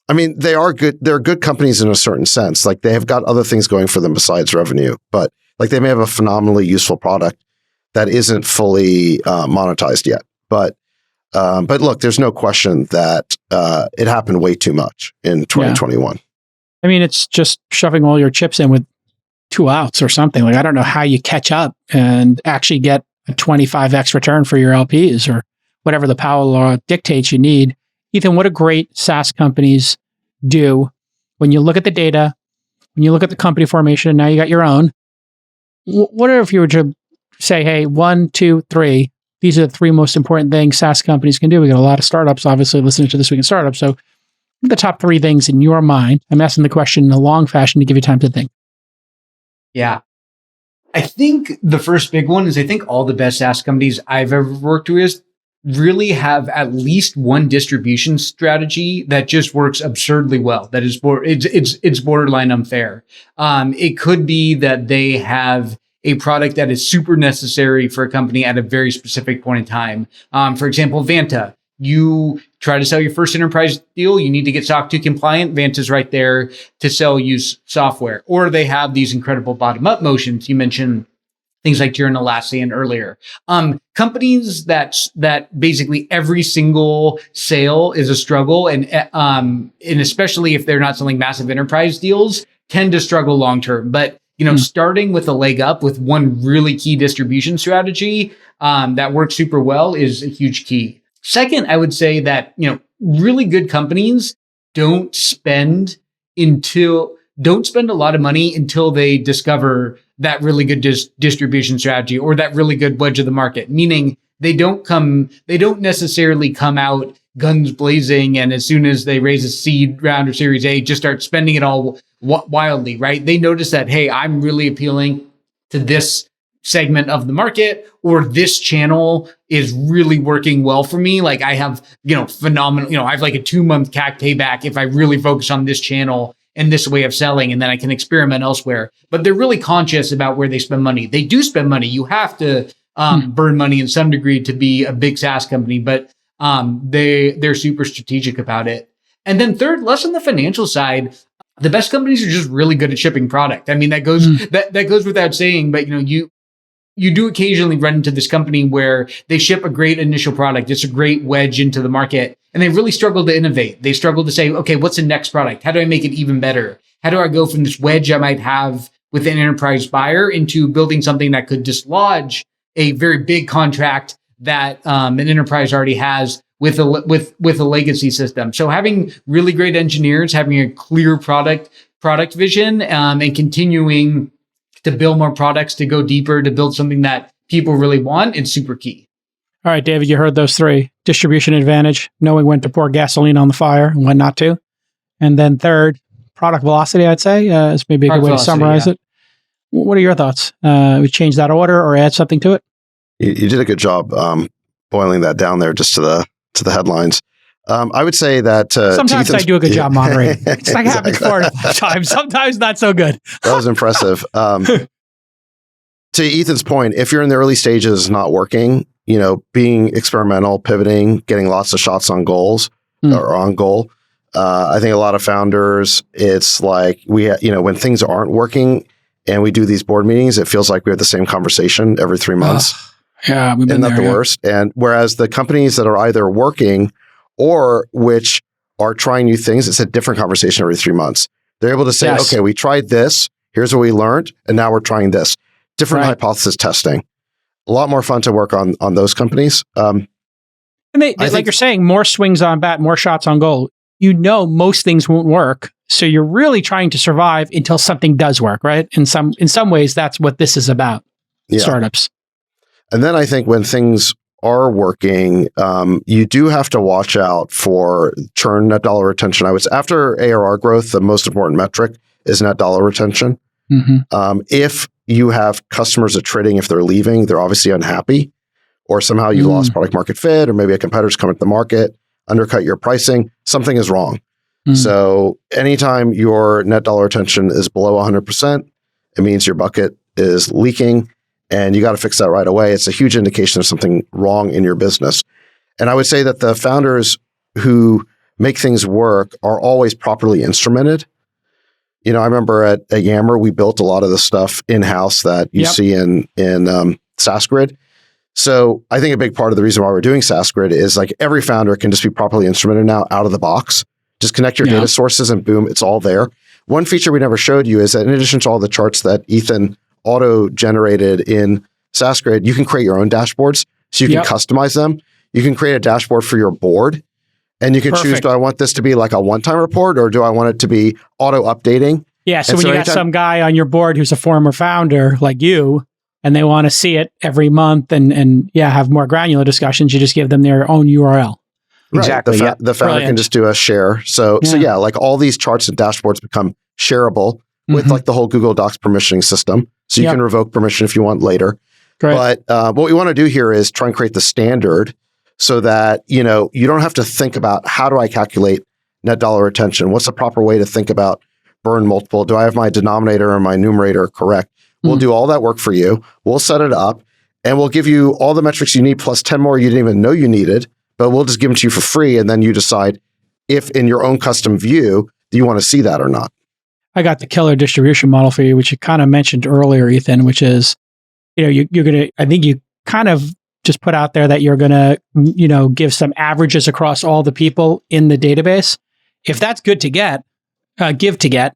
I mean, they are good. They're good companies in a certain sense. Like they have got other things going for them besides revenue, but like they may have a phenomenally useful product that isn't fully monetized yet. But look, there's no question that it happened way too much in 2021. I mean, it's just shoving all your chips in with 2 outs or something. Like I don't know how you catch up and actually get a 25x return for your LPs or whatever the Powell law dictates you need Ethan, what do great SaaS companies do when you look at the data, when you look at the company formation, and now you got your own? What if you were to say, hey, 1, 2, 3, these are the 3 most important things SaaS companies can do? We got a lot of startups, obviously, listening to This Week in Startups. So the top 3 things in your mind. I'm asking the question in a long fashion to give you time to think. Yeah. I think the first big one is I think all the best SaaS companies I've ever worked with really have at least one distribution strategy that just works absurdly well. That is, it's borderline unfair. It could be that they have a product that is super necessary for a company at a very specific point in time. For example, Vanta. You try to sell your first enterprise deal, you need to get SOC 2 compliant. Vanta's right there to sell you software. Or they have these incredible bottom-up motions. You mentioned things like Jira and Atlassian earlier. Companies that basically every single sale is a struggle, and especially if they're not selling massive enterprise deals, tend to struggle long-term. But starting with a leg up with one really key distribution strategy that works super well is a huge key. Second, I would say that, really good companies don't spend a lot of money until they discover that really good distribution strategy or that really good wedge of the market. Meaning they don't necessarily come out guns blazing and as soon as they raise a seed round or Series A, just start spending it all wildly, right? They notice that, hey, I'm really appealing to this segment of the market, or this channel is really working well for me. Like I have, phenomenal, I have like a 2-month CAC payback if I really focus on this channel and this way of selling, and then I can experiment elsewhere. But they're really conscious about where they spend money. They do spend money. You have to burn money in some degree to be a big SaaS company, but they're super strategic about it. And then third, less on the financial side, the best companies are just really good at shipping product. I mean, that goes that goes without saying, but you do occasionally run into this company where they ship a great initial product. It's a great wedge into the market, and they really struggle to innovate. They struggle to say, okay, what's the next product? How do I make it even better? How do I go from this wedge I might have with an enterprise buyer into building something that could dislodge a very big contract that an enterprise already has with a legacy system? So having really great engineers, having a clear product vision, and continuing to build more products, to go deeper, to build something that people really want, it's super key. All right, David, you heard those 3. Distribution advantage, knowing when to pour gasoline on the fire and when not to. And then third, product velocity, I'd say, is maybe a good way to summarize it. What are your thoughts? We change that order or add something to it? You did a good job boiling that down there just to the headlines. I would say that sometimes I do a good job moderating. It's like happens 4 or 5 times. Sometimes not so good. That was impressive. To Ethan's point, if you're in the early stages not working, being experimental, pivoting, getting lots of shots on goals or on goal. I think a lot of founders, it's like when things aren't working and we do these board meetings, it feels like we have the same conversation every 3 months. Yeah, we've been Isn't that the worst? And whereas the companies that are either working or which are trying new things, it's a different conversation every 3 months. They're able to say, okay, we tried this, here's what we learned, and now we're trying this. Different hypothesis testing. A lot more fun to work on those companies. And they like you're saying, more swings on bat, more shots on goal. Most things won't work. So you're really trying to survive until something does work, right? In some ways, that's what this is about, startups. And then I think when things are working, you do have to watch out for churn, net dollar retention. I would say after ARR growth, the most important metric is net dollar retention. If you have customers attriting, if they're leaving, they're obviously unhappy, or somehow you lost product market fit, or maybe a competitor's come into the market, undercut your pricing, something is wrong. So anytime your net dollar retention is below 100%, it means your bucket is leaking. And you got to fix that right away. It's a huge indication of something wrong in your business. And I would say that the founders who make things work are always properly instrumented. I remember at Yammer, we built a lot of the stuff in-house that you see in SaaSGrid. So I think a big part of the reason why we're doing SaaSGrid is like every founder can just be properly instrumented now out of the box. Just connect your data sources and boom, it's all there. One feature we never showed you is that in addition to all the charts that Ethan auto-generated in SaaSGrid, you can create your own dashboards. So you can customize them. You can create a dashboard for your board And you can choose, Perfect. do I want this to be like a one-time report or do I want it to be auto-updating? Yeah. So And when so you got anytime- some guy on your board who's a former founder like you, and they want to see it every month and have more granular discussions, you just give them their own URL. Exactly, Right. yeah. The founder Brilliant. can just do a share. So like all these charts and dashboards become shareable with Mhm. like the whole Google Docs permissioning system. So you Yep. can revoke permission if you want later. Great. But what we want to do here is try and create the standard so that, you don't have to think about how do I calculate net dollar retention? What's the proper way to think about burn multiple? Do I have my denominator and my numerator correct? We'll do all that work for you. We'll set it up and we'll give you all the metrics you need plus 10 more you didn't even know you needed, but we'll just give them to you for free. And then you decide if in your own custom view, do you want to see that or not? I got the killer distribution model for you, which you kind of mentioned earlier, Ethan, which is, you're going to, I think you kind of just put out there that you're going to, give some averages across all the people in the database. If that's good to get, give to get,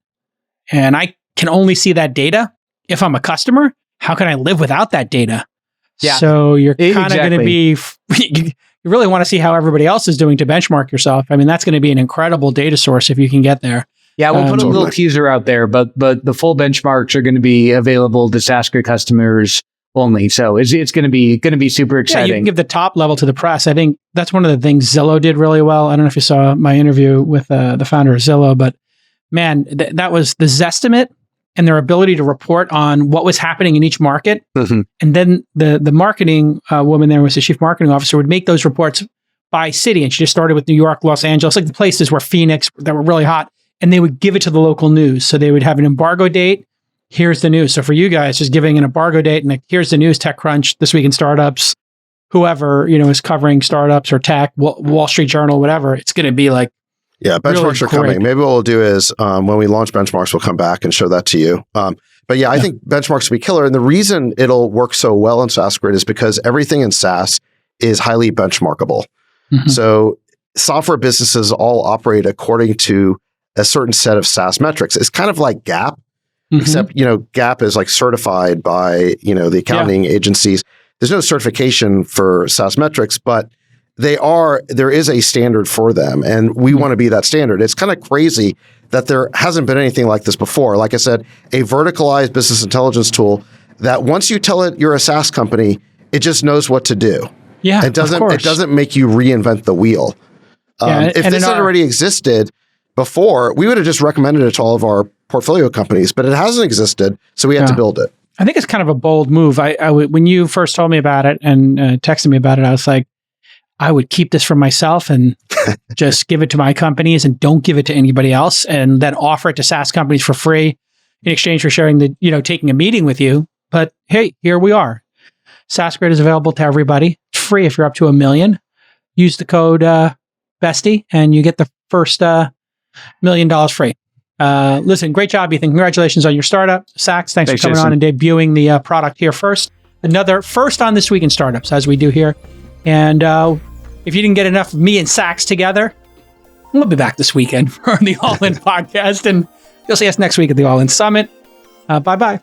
and I can only see that data if I'm a customer, how can I live without that data? Yeah. So you're kind of going to Exactly. be, you really want to see how everybody else is doing to benchmark yourself. I mean, that's going to be an incredible data source if you can get there. Yeah, we'll put a little Totally. teaser out there, but the full benchmarks are going to be available to SaaSGrid customers only. So it's going to be super Yeah, exciting. you can give the top level to the press. I think that's one of the things Zillow did really well. I don't know if you saw my interview with the founder of Zillow, but man, that was the Zestimate and their ability to report on what was happening in each market. Mhm. And then the marketing woman there was the chief marketing officer would make those reports by city. And she just started with New York, Los Angeles, like the places where Phoenix that were really hot. And they would give it to the local news. So they would have an embargo date. Here's the news. So for you guys, just giving an embargo date and like, here's the news, TechCrunch, This Week in Startups, whoever, is covering startups or tech, Wall Street Journal, whatever. It's going to be like, Yeah, benchmarks are Really coming. great. Maybe what we'll do is when we launch benchmarks, we'll come back and show that to you. But yeah, I think benchmarks will be killer. And the reason it'll work so well in SaaSGrid is because everything in SaaS is highly benchmarkable. Mhm. So software businesses all operate according to a certain set of SaaS metrics. It's kind of like GAAP, Mhm. except, GAAP is like certified by, the accounting agencies. There's no certification for SaaS metrics, but there is a standard for them. And we want to be that standard. It's kind of crazy that there hasn't been anything like this before. Like I said, a verticalized business intelligence tool that once you tell it you're a SaaS company, it just knows what to do. yeah, It doesn't. of course. It doesn't make you reinvent the wheel. Yeah, If and this in had our- already existed before, we would have just recommended it to all of our portfolio companies. But it hasn't existed, so we had to Yeah. build it. I think it's kind of a bold move. When you first told me about it and texted me about it, I was like, I would keep this for myself and just give it to my companies and don't give it to anybody else, and then offer it to SaaS companies for free in exchange for sharing taking a meeting with you. But hey, here we are. SaaSGrid is available to everybody. It's free if you're up to 1 million. Use the code Bestie and you get the first $1 million free. Listen, great job, Ethan. Congratulations on your startup. Sachs, thanks for coming Jason. on and debuting the product here first. Another first on This Week in Startups, as we do here. And if you didn't get enough of me and Sachs together, we'll be back this weekend for the All In podcast. And you'll see us next week at the All In Summit. Bye-bye.